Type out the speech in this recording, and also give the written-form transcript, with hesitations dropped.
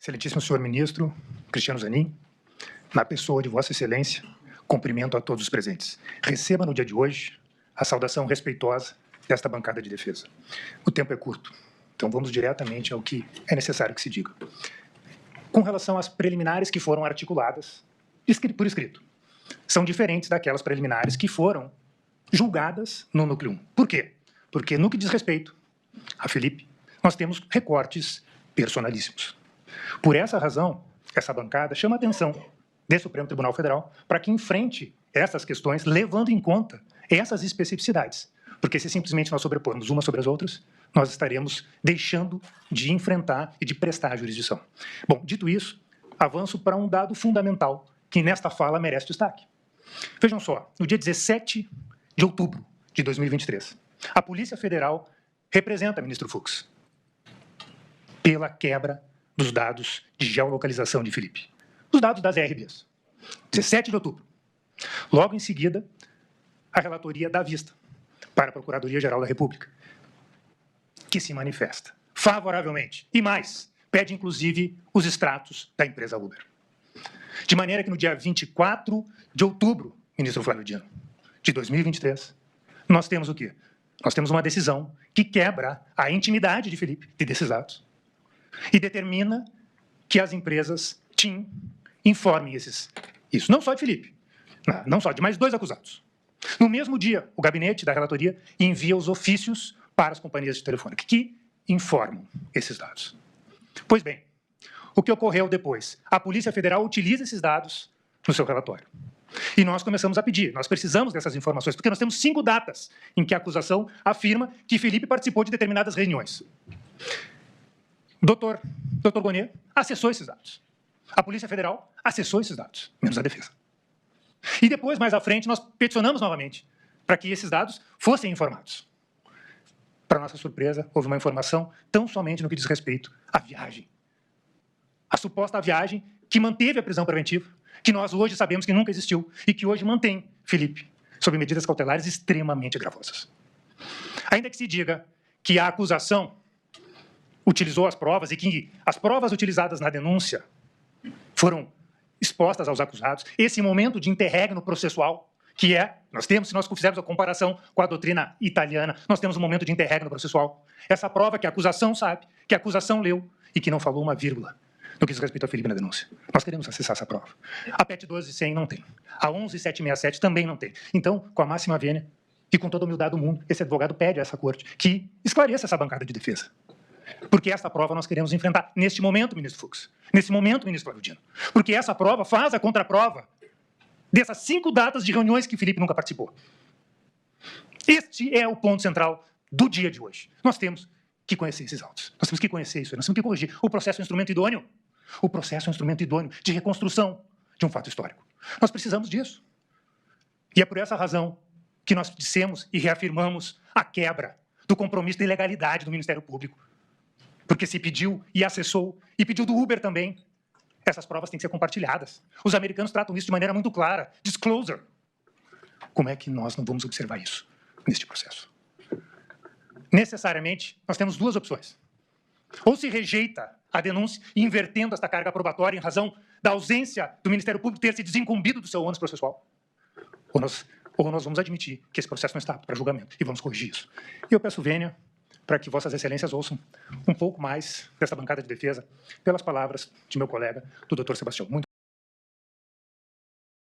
Excelentíssimo senhor ministro Cristiano Zanin, na pessoa de Vossa Excelência, cumprimento a todos os presentes. Receba no dia de hoje a saudação respeitosa desta bancada de defesa. O tempo é curto, então vamos diretamente ao que é necessário que se diga. Com relação às preliminares que foram articuladas por escrito, são diferentes daquelas preliminares que foram julgadas no núcleo 1. Por quê? Porque no que diz respeito a Felipe, nós temos recortes personalíssimos. Por essa razão, essa bancada chama a atenção do Supremo Tribunal Federal para que enfrente essas questões, levando em conta essas especificidades. Porque se simplesmente nós sobrepormos umas sobre as outras, nós estaremos deixando de enfrentar e de prestar a jurisdição. Bom, dito isso, avanço para um dado fundamental que nesta fala merece destaque. Vejam só, no dia 17 de outubro de 2023, a Polícia Federal representa, ministro Fux, pela quebra dos dados de geolocalização de Felipe. Os dados das RBs. 17 de outubro. Logo em seguida, a relatoria dá vista para a Procuradoria-Geral da República, que se manifesta favoravelmente. E mais, pede inclusive os extratos da empresa Uber. De maneira que no dia 24 de outubro, ministro Flávio Dino, de 2023, nós temos o quê? Nós temos uma decisão que quebra a intimidade de Felipe e desses dados e determina que as empresas TIM informem isso. Não só de Felipe, não só de mais 2 acusados. No mesmo dia, o gabinete da relatoria envia os ofícios para as companhias de telefone que informam esses dados. Pois bem, o que ocorreu depois? A Polícia Federal utiliza esses dados no seu relatório. E nós começamos a pedir, nós precisamos dessas informações, porque nós temos 5 datas em que a acusação afirma que Felipe participou de determinadas reuniões. Dr. Gonê acessou esses dados. A Polícia Federal acessou esses dados, menos a defesa. E depois, mais à frente, nós peticionamos novamente para que esses dados fossem informados. Para nossa surpresa, houve uma informação tão somente no que diz respeito à viagem. A suposta viagem que manteve a prisão preventiva, que nós hoje sabemos que nunca existiu e que hoje mantém Felipe sob medidas cautelares extremamente gravosas. Ainda que se diga que a acusação utilizou as provas e que as provas utilizadas na denúncia foram expostas aos acusados, esse momento de interregno processual, que é, se nós fizermos a comparação com a doutrina italiana, nós temos um momento de interregno processual. Essa prova que a acusação sabe, que a acusação leu e que não falou uma vírgula no que diz respeito a Felipe na denúncia. Nós queremos acessar essa prova. A PET 12.100 não tem. A 11.767 também não tem. Então, com a máxima vênia e com toda a humildade do mundo, esse advogado pede a essa corte que esclareça essa bancada de defesa. Porque essa prova nós queremos enfrentar neste momento, ministro Fux. Nesse momento, ministro Flávio Dino. Porque essa prova faz a contraprova dessas 5 datas de reuniões que Felipe nunca participou. Este é o ponto central do dia de hoje. Nós temos que conhecer esses autos. Nós temos que conhecer isso. Nós temos que corrigir. O processo é um instrumento idôneo. O processo é um instrumento idôneo de reconstrução de um fato histórico. Nós precisamos disso. E é por essa razão que nós dissemos e reafirmamos a quebra do compromisso de legalidade do Ministério Público. Porque se pediu e acessou, e pediu do Uber também, essas provas têm que ser compartilhadas. Os americanos tratam isso de maneira muito clara. Disclosure. Como é que nós não vamos observar isso neste processo? Necessariamente, nós temos 2 opções. Ou se rejeita a denúncia, invertendo esta carga probatória em razão da ausência do Ministério Público ter se desincumbido do seu ônus processual. Ou nós vamos admitir que esse processo não está apto para julgamento e vamos corrigir isso. E eu peço vênia para que Vossas Excelências ouçam um pouco mais dessa bancada de defesa pelas palavras de meu colega, do Dr. Sebastião. Muito